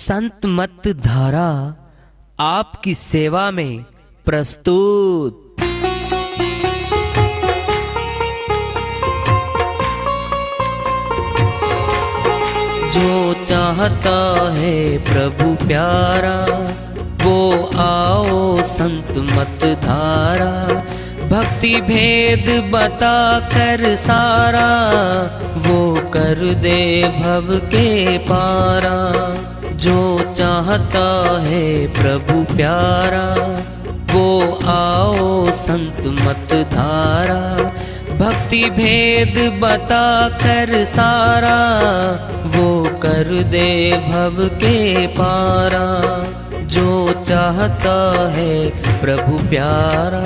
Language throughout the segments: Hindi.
संत मत धारा आपकी सेवा में प्रस्तुत। जो चाहता है प्रभु प्यारा वो आओ संत मत धारा। भक्ति भेद बता कर सारा वो कर दे भव के पारा। जो चाहता है प्रभु प्यारा वो आओ संत मत धारा। भक्ति भेद बता कर सारा वो कर दे भव के पारा। जो चाहता है प्रभु प्यारा।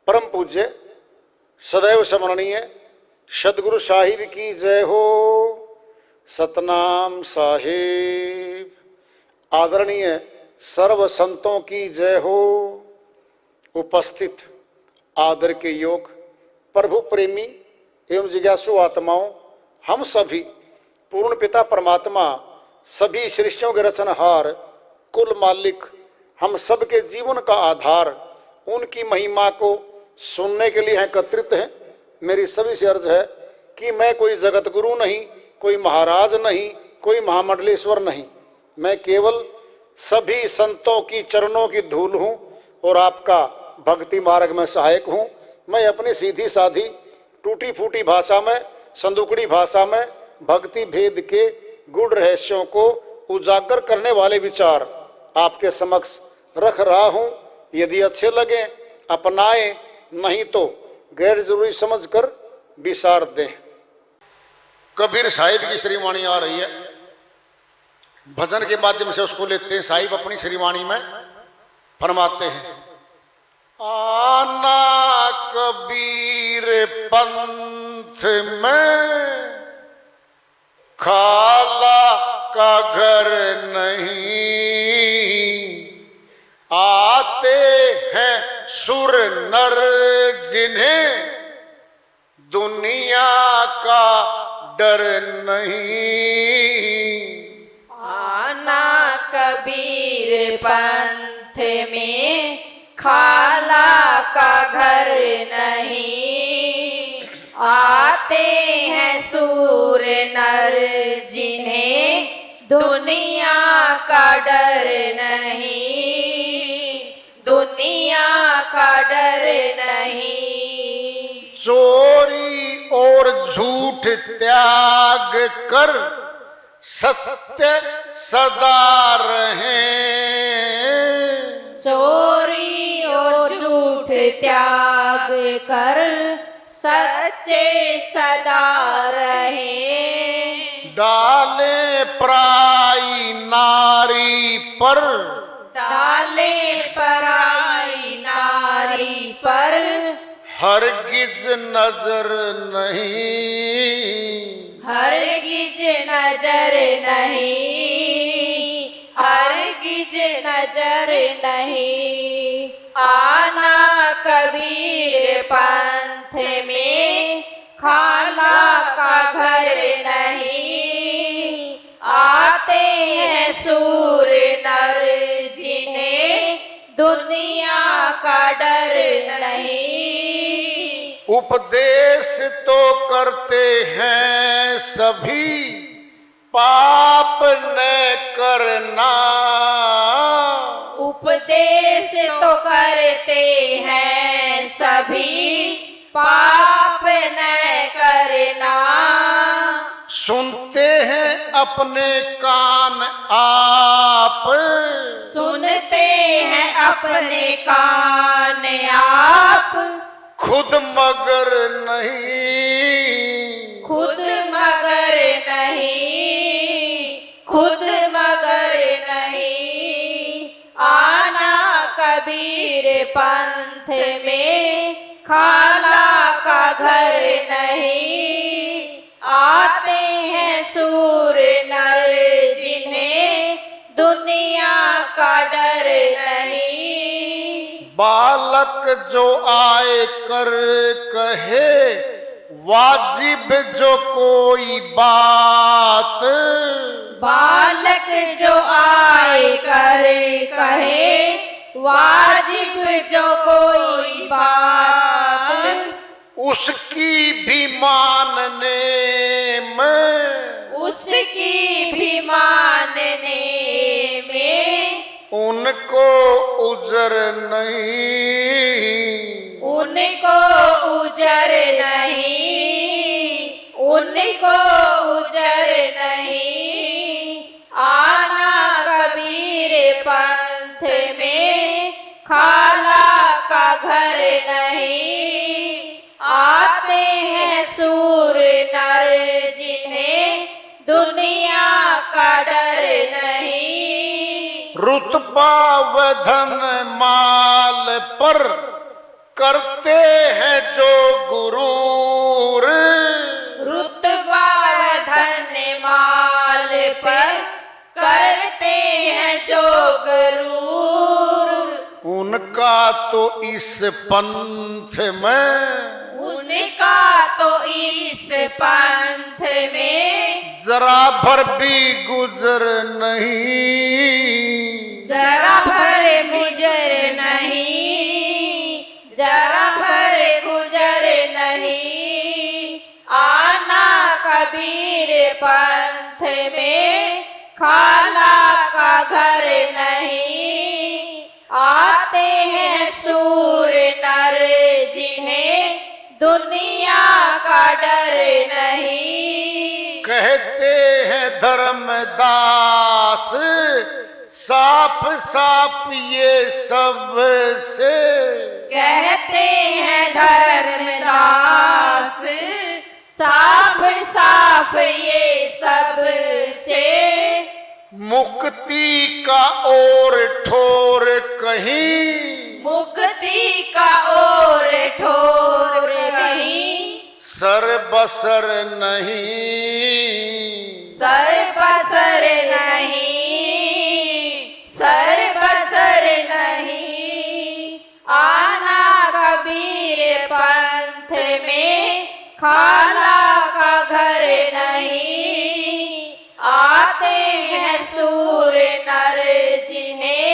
परम पूज्य सदैव स्मरणीय सदगुरु साहिब की जय हो। सतनाम साहिब। आदरणीय सर्व संतों की जय हो। उपस्थित आदर के योग प्रभु प्रेमी एवं जिज्ञासु आत्माओं, हम सभी पूर्ण पिता परमात्मा सभी सृष्टियों के रचनहार कुल मालिक हम सबके जीवन का आधार उनकी महिमा को सुनने के लिए एकत्रित हैं। मेरी सभी से अर्ज है कि मैं कोई जगत गुरु नहीं, कोई महाराज नहीं, कोई महामंडलेश्वर नहीं। मैं केवल सभी संतों की चरणों की धूल हूँ और आपका भक्ति मार्ग में सहायक हूँ। मैं अपनी सीधी साधी टूटी फूटी भाषा में, संदुकड़ी भाषा में भक्ति भेद के गूढ़ रहस्यों को उजागर करने वाले विचार आपके समक्ष रख रहा हूँ। यदि अच्छे लगे अपनाएं, नहीं तो गैर जरूरी समझकर विसार दें। कबीर साहिब की श्रीवाणी आ रही है, भजन के माध्यम से उसको लेते हैं। साहिब अपनी श्रीवाणी में फरमाते हैं, आना कबीर पंथ में खाला का घर नहीं। आते हैं सुर नर जिन्हें दुनिया का डर नहीं। आना कबीर पंथ में खाला का घर नहीं। आते हैं सूर नर जिन्हें दुनिया का डर नहीं। दुनिया का डर नहीं। चोरी और झूठ त्याग कर सत्य सदा रहे। चोरी और झूठ त्याग कर सच्चे सदा रहे। डाले पराई नारी पर, डाले पराई नारी पर हरगिज नजर नहीं। हरगिज नजर नहीं। हरगिज नजर नहीं। आना कबीर पंथ में खाला का घर नहीं। आते हैं सूर नर जिन्हें दुनिया का डर नहीं। उपदेश तो करते हैं सभी पाप न करना। उपदेश तो करते हैं सभी पाप न करना। सुनते हैं अपने कान आप, सुनते हैं अपने कान आप। खुद मगर नहीं। खुद मगर नहीं। खुद पंथ में खाला का घर नहीं, आते हैं सूर नर जिन्हें दुनिया का डर नहीं। बालक जो आए कर कहे वाजिब जो कोई बात, बालक जो आए कर कहे वाजिब जो कोई बात, उसकी भी मानने में, उसकी भी मानने में उनको उजर नहीं, उनको उजर नहीं, उनको उजर नहीं। आना कबीर पंथ में खाला का घर नहीं, आते हैं सूर नर जिन्हें दुनिया का डर नहीं। रुतबा व धन माल पर करते हैं जो गुरूर, रुतबा धन माल पर करते हैं जो गरूर, उनका तो इस पंथ में, उनका तो इस पंथ में जरा भर भी गुजर नहीं, जरा भर गुजर नहीं, जरा भर गुजर नहीं। आना कबीर पंथ में खाला का घर नहीं, आते हैं सूर नर जिन्हें दुनिया का डर नहीं। कहते हैं धर्मदास साफ साफ ये सब से, कहते हैं धर्मदास साफ साफ ये सब से, मुक्ति का और ठोर कहीं, मुक्ति का और ठोर कहीं, सर बसर नहीं, सर बसर नहीं, सर बसर नहीं। आना कबीर पंथ में खाला का घर नहीं, आते हैं सूर नर जिन्हें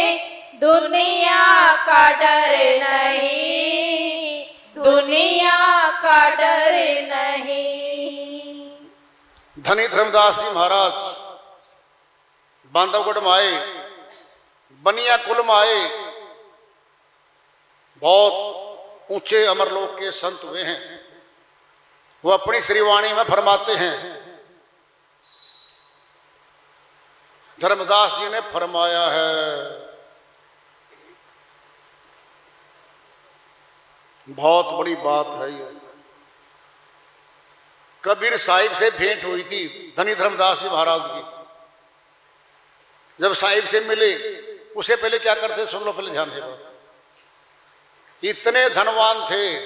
दुनिया का डर नहीं, दुनिया का डर नहीं। धनी धर्मदास जी महाराज बांधवगढ़ में आए, बनिया कुल में आए, बहुत ऊंचे अमरलोक के संत हुए हैं। वो अपनी श्रीवाणी में फरमाते हैं, धर्मदास जी ने फरमाया है, बहुत बड़ी बात है ये। कबीर साहिब से भेंट हुई थी धनी धर्मदास जी महाराज की। जब साहिब से मिले, उसे पहले क्या करते, सुन लो पहले ध्यान से बात। इतने धनवान थे,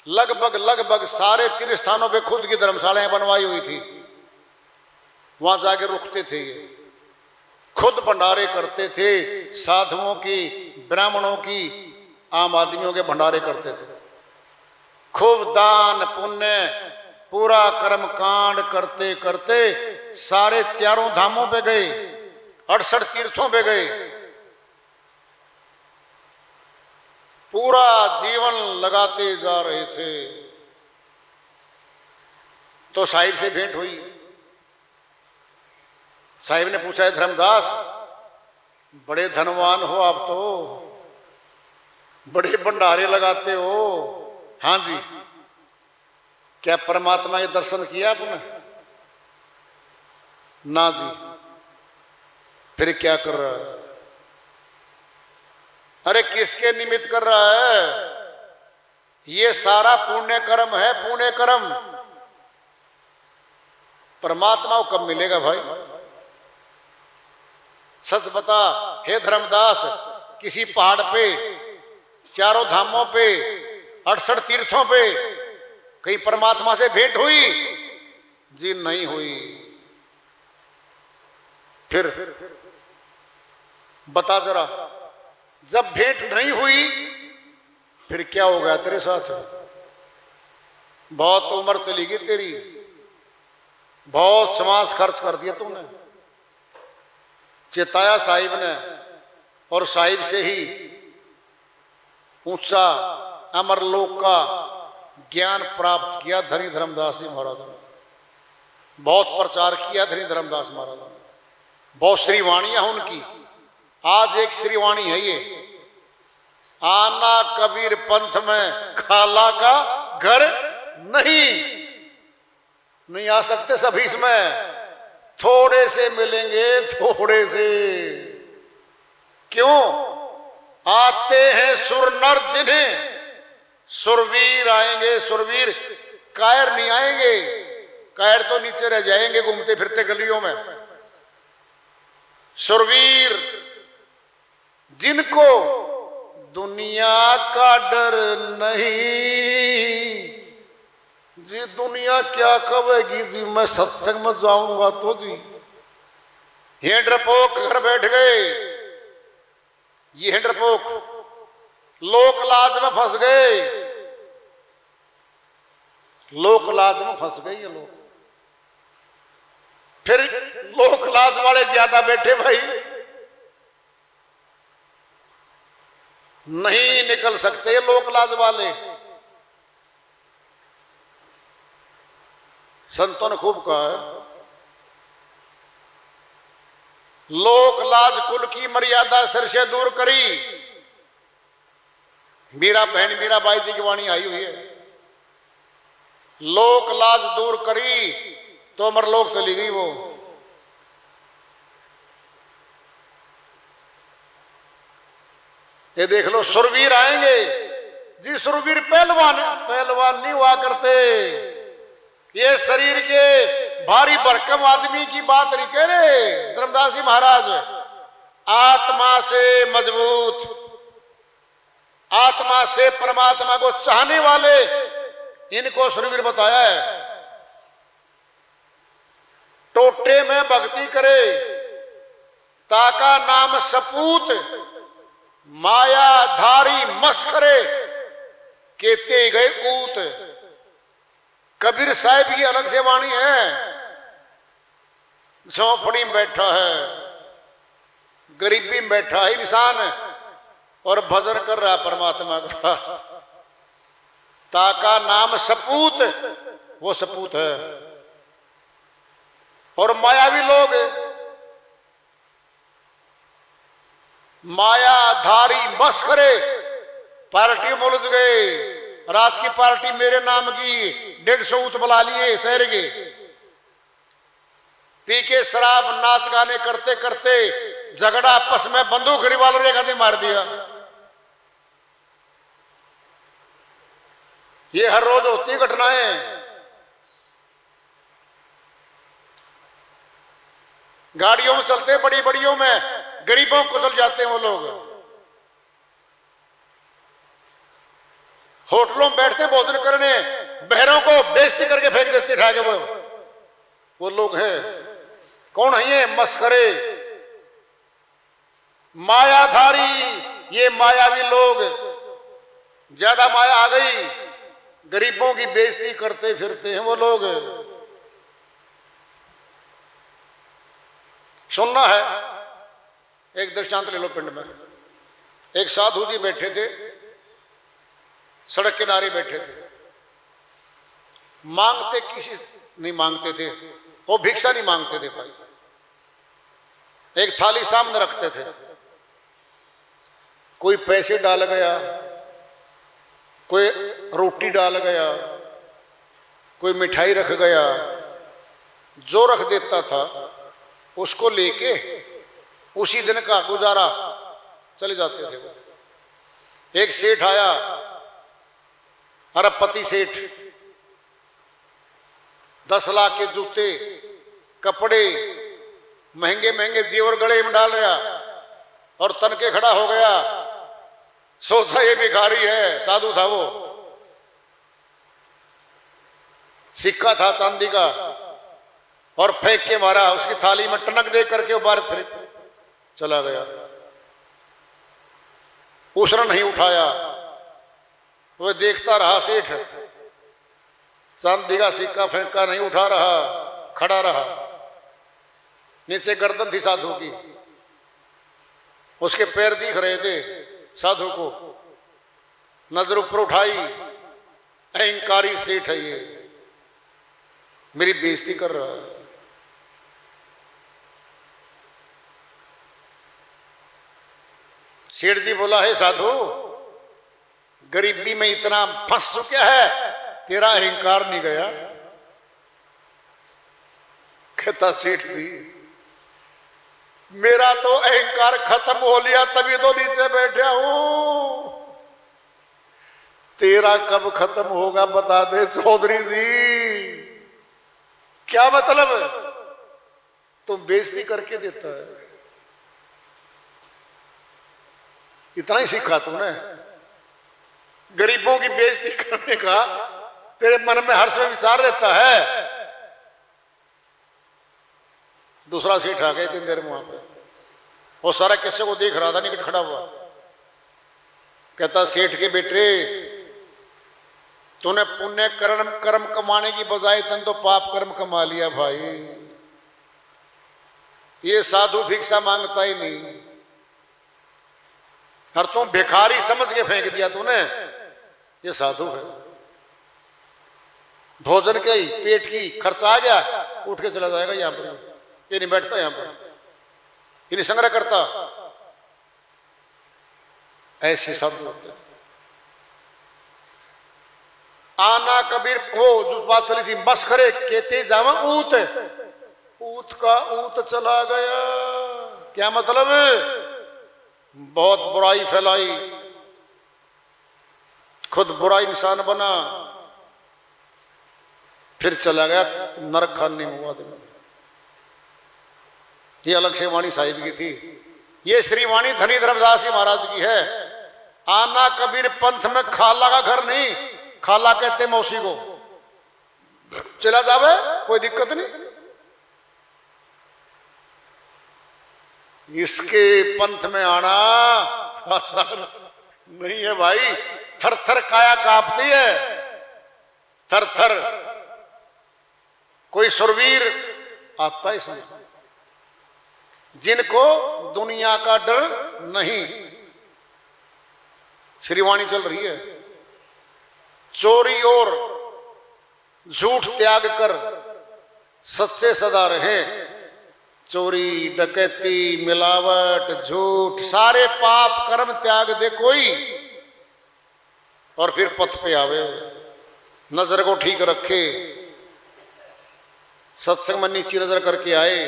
लगभग सारे तीर्थ स्थानों पे खुद की धर्मशालाएं बनवाई हुई थी। वहां जाके रुकते थे, खुद भंडारे करते थे, साधुओं की, ब्राह्मणों की, आम आदमियों के भंडारे करते थे। खूब दान पुण्य, पूरा कर्म कांड करते करते सारे चारों धामों पे गए, 68 तीर्थों पे गए, पूरा जीवन लगाते जा रहे थे। तो साहिब से भेंट हुई। साहिब ने पूछा, धर्मदास बड़े धनवान हो आप, तो बड़े भंडारे लगाते हो। हाँ जी। क्या परमात्मा के दर्शन किया आपने? ना जी। फिर क्या कर रहा है? अरे किसके निमित्त कर रहा है? ये सारा पुण्य कर्म है, पुण्य कर्म। परमात्मा को कब मिलेगा भाई? सच बता हे धर्मदास, किसी पहाड़ पे चारों धामों पे, 68 तीर्थों पे कहीं परमात्मा से भेंट हुई? जी नहीं हुई। फिर बता जरा, जब भेंट नहीं हुई फिर क्या हो गया तेरे साथ? बहुत उम्र चली गई तेरी, बहुत समाज खर्च कर दिया तूने। चेताया साहिब ने, और साहिब से ही ऊंचा अमरलोक का ज्ञान प्राप्त किया धनी धर्मदास जी महाराज ने। बहुत प्रचार किया धनी धर्मदास महाराज ने, बहुत श्रीवाणियां उनकी। आज एक श्रीवाणी है ये, आना कबीर पंथ में खाला का घर नहीं आ सकते सभी इसमें, थोड़े से मिलेंगे, थोड़े से। क्यों? आते हैं सुर नर जिन्हें सुरवीर आएंगे, सुरवीर। कायर नहीं आएंगे, कायर तो नीचे रह जाएंगे घूमते फिरते गलियों में। सुरवीर जिनको दुनिया का डर नहीं। जी दुनिया क्या कहेगी जी, मैं सत्संग में जाऊंगा तो जी। ये डरपोक घर बैठ गए, ये डरपोक लोक लाज में फंस गए, लोक लाज में फंस गए ये लोग। फिर लोक लाज वाले ज्यादा बैठे भाई, नहीं निकल सकते लोक लाज वाले। संतों ने खूब कहा है, लोक लाज कुल की मर्यादा सिर से दूर करी। मीरा बहन मीराबाई जी की वाणी आई हुई है, लोक लाज दूर करी तो अमरलोक चली गई वो। ये देख लो, सुरवीर आएंगे जी। सुरवीर पहलवान, पहलवान नहीं हुआ करते। ये शरीर के भारी भरकम आदमी की बात नहीं कह रहे धर्मदास जी महाराज। आत्मा से मजबूत, आत्मा से परमात्मा को चाहने वाले, इनको सुरवीर बताया है। टोटे में भक्ति करे, ताका नाम सपूत, मायाधारी मस्करे, केते गए ऊत। कबीर साहब की अलग से वाणी है। झोंपड़ी में बैठा है, गरीबी में बैठा है इंसान, और भजन कर रहा है परमात्मा का। ताका नाम सपूत, वो सपूत है। और मायावी लोग, मायाधारी मस्करे, पार्टी में उलझ गए। रात की पार्टी मेरे नाम की 150 ऊत बुला लिए शहर के, पी के शराब नाच गाने करते करते झगड़ा आपस में, बंदूक रिवाल्वर एक आदमी मार दिया। ये हर रोज होती घटनाएं। गाड़ियों में चलते, बड़ी बड़ियों में, गरीबों को कुचल जाते हैं वो लोग। होटलों में बैठते भोजन करने, बहरों को बेइज्जती करके फेंक देते उठा के। वो लोग हैं। कौन है ये? मस्करे, मायाधारी। ये मायावी लोग, ज्यादा माया आ गई, गरीबों की बेइज्जती करते फिरते हैं वो लोग। सुनना है, एक दृष्टांत ले लो। पिंड में एक साधु जी बैठे थे, सड़क किनारे बैठे थे। मांगते किसी नहीं मांगते थे, वो भिक्षा नहीं मांगते थे भाई। एक थाली सामने रखते थे, कोई पैसे डाल गया, कोई रोटी डाल गया, कोई मिठाई रख गया। जो रख देता था उसको लेके उसी दिन का गुजारा चले जाते थे वो। एक सेठ आया, अरबपति सेठ, 10 लाख के जूते, कपड़े, महंगे महंगे जेवर गले में डाल रहा, और तन के खड़ा हो गया। सोचा ये भिखारी है, साधु था वो। सिक्का था चांदी का और फेंक के मारा, उसकी थाली में टनक दे करके वो बाहर फिर चला गया। उसने नहीं उठाया, वो देखता रहा। सेठ चांदी का सिक्का फेंका, नहीं उठा रहा, खड़ा रहा। नीचे गर्दन थी साधु की, उसके पैर दिख रहे थे साधु को। नजर ऊपर उठाई, अहंकारी सेठ है ये, मेरी बेइज्जती कर रहा है। सेठ जी बोला, है साधु, गरीबी में इतना फंस चुका है, तेरा अहंकार नहीं गया? कहता, सेठ जी मेरा तो अहंकार खत्म हो लिया, तभी तो नीचे बैठा हूं। तेरा कब खत्म होगा बता दे चौधरी जी। क्या मतलब? तुम बेइज्जती करके देता है। इतना ही सीखा तुमने, गरीबों की बेइज्जती करने का तेरे मन में हर समय विचार रहता है। दूसरा सेठ आ गया इतनी देर में वहां पे, वो सारा किस्से को देख रहा था, निकट खड़ा हुआ। कहता, सेठ के बेटे, तूने पुण्य कर्म कमाने की बजाय तन तो पाप कर्म कमा लिया भाई। ये साधु भिक्षा मांगता ही नहीं, और तुम भिखारी समझ के फेंक दिया तूने। ये साधु है, भोजन के ही पेट की खर्चा आ गया, उठ के चला जाएगा यहां पर। ये नहीं बैठता यहां पर, ये नहीं संग्रह करता। ऐसे साधु होते। आना कबीर, वो जो बात चली थी, मस्खरे कहते जावा ऊत, ऊत का ऊत चला गया। क्या मतलब? बहुत बुराई फैलाई, खुद बुरा इंसान बना, फिर चला गया नरक खाने में वो आदमी। ये अलग से वाणी साहिब की थी। ये श्री वाणी धनी धर्मदास जी महाराज की है। आना कबीर पंथ में खाला का घर नहीं, खाला कहते मौसी को। चला जावे, कोई दिक्कत नहीं। इसके पंथ में आना आसान नहीं है भाई। थर थर काया कांपती है, थर थर। कोई सुरवीर आता है इसमें, जिनको दुनिया का डर नहीं। श्रीवाणी चल रही है, चोरी और झूठ त्याग कर सच्चे सदा रहे। चोरी, डकैती, मिलावट, झूठ, सारे पाप कर्म त्याग दे कोई, और फिर पथ पे आवे। नजर को ठीक रखे, सत्संग में नीची नजर करके आए,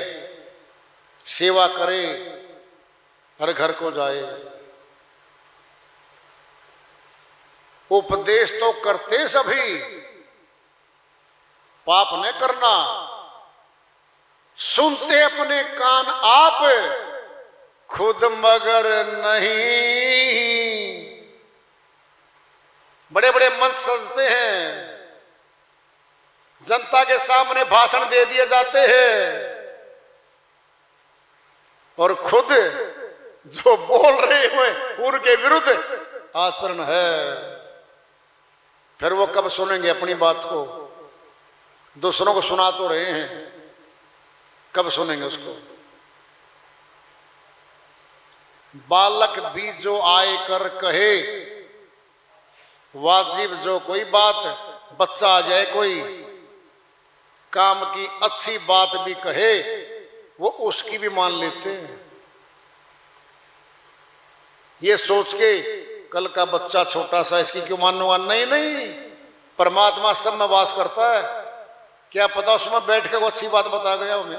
सेवा करे, हर घर को जाए। उपदेश तो करते सभी, पाप न करना। सुनते अपने कान आप, खुद मगर नहीं। बड़े बड़े मंत्र सजते हैं, जनता के सामने भाषण दे दिए जाते हैं, और खुद जो बोल रहे हुए उनके विरुद्ध आचरण है। फिर वो कब सुनेंगे अपनी बात को? दूसरों को सुना तो रहे हैं, कब सुनेंगे उसको? बालक भी जो आए कर कहे, वाजिब जो कोई बात, बच्चा आ जाए कोई काम की अच्छी बात भी कहे, वो उसकी भी मान लेते हैं। ये सोच के कल का बच्चा छोटा सा, इसकी क्यों मानूंगा? नहीं नहीं, परमात्मा सब में वास करता है। क्या पता उसमें बैठ के वो अच्छी बात बता गया हमें,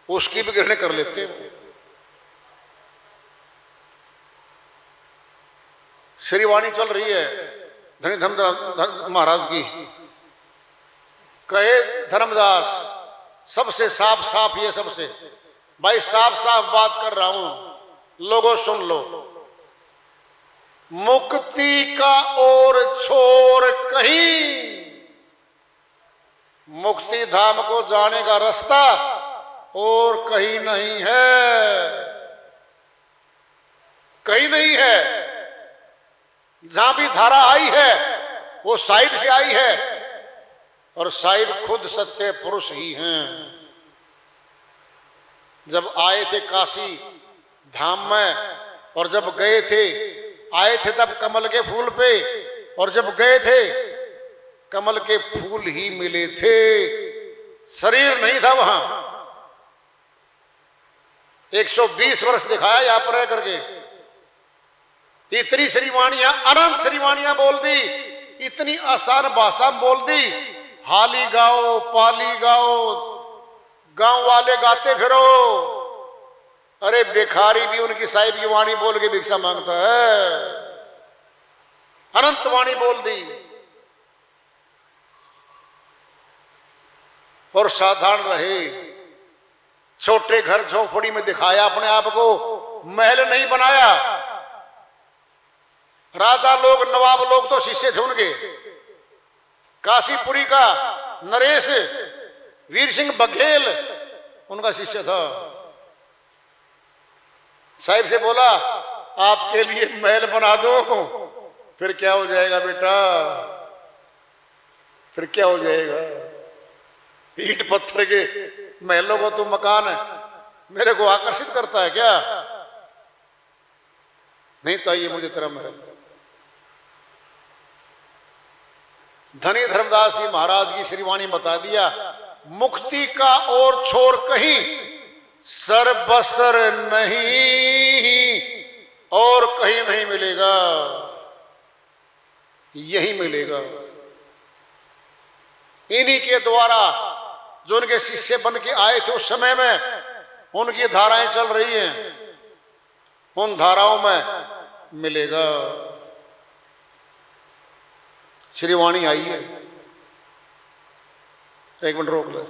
उसकी भी ग्रहण कर लेते हैं। श्रीवाणी चल रही है धनी धर्मदास महाराज की। कहे धर्मदास, सबसे साफ साफ, ये सबसे भाई साफ साफ बात कर रहा हूं, लोगों सुन लो। मुक्ति का और छोर कहीं, मुक्ति धाम को जाने का रास्ता और कहीं नहीं है, कहीं नहीं है। जहां भी धारा आई है वो साहिब से आई है, और साहिब खुद सत्य पुरुष ही हैं। जब आए थे काशी धाम में, और जब गए थे, आए थे तब कमल के फूल पे, और जब गए थे कमल के फूल ही मिले थे, शरीर नहीं था वहां। 120 वर्ष दिखाया यहां पर रह करके, इतनी श्रीवाणियां, अनंत श्रीवाणियां बोल दी, इतनी आसान भाषा बोल दी। हाली गाओ, पाली गाओ, गांव वाले गाते फिरो। अरे भिखारी भी उनकी साहिब की वाणी बोल के भिक्षा मांगता है। अनंत वाणी बोल दी, और साधारण रहे। छोटे घर झोंपड़ी में दिखाया अपने आप को, महल नहीं बनाया। राजा लोग, नवाब लोग तो शिष्य थे उनके। काशीपुरी का नरेश वीर सिंह बघेल उनका शिष्य था। साहिब से बोला आपके लिए महल बना दो, फिर क्या हो जाएगा बेटा, फिर क्या हो जाएगा। ईंट पत्थर के महलों को तो मकान है मेरे को आकर्षित करता है क्या, नहीं चाहिए मुझे तेरा महल। धनी धर्मदास जी महाराज की श्रीवाणी बता दिया, मुक्ति का और छोर कहीं, सर बसर नहीं और कहीं नहीं मिलेगा, यही मिलेगा। इन्हीं के द्वारा जो उनके शिष्य बन के आए थे उस समय में, उनकी धाराएं चल रही हैं, उन धाराओं में मिलेगा। श्रीवाणी आई है, एक मिनट रोक ले।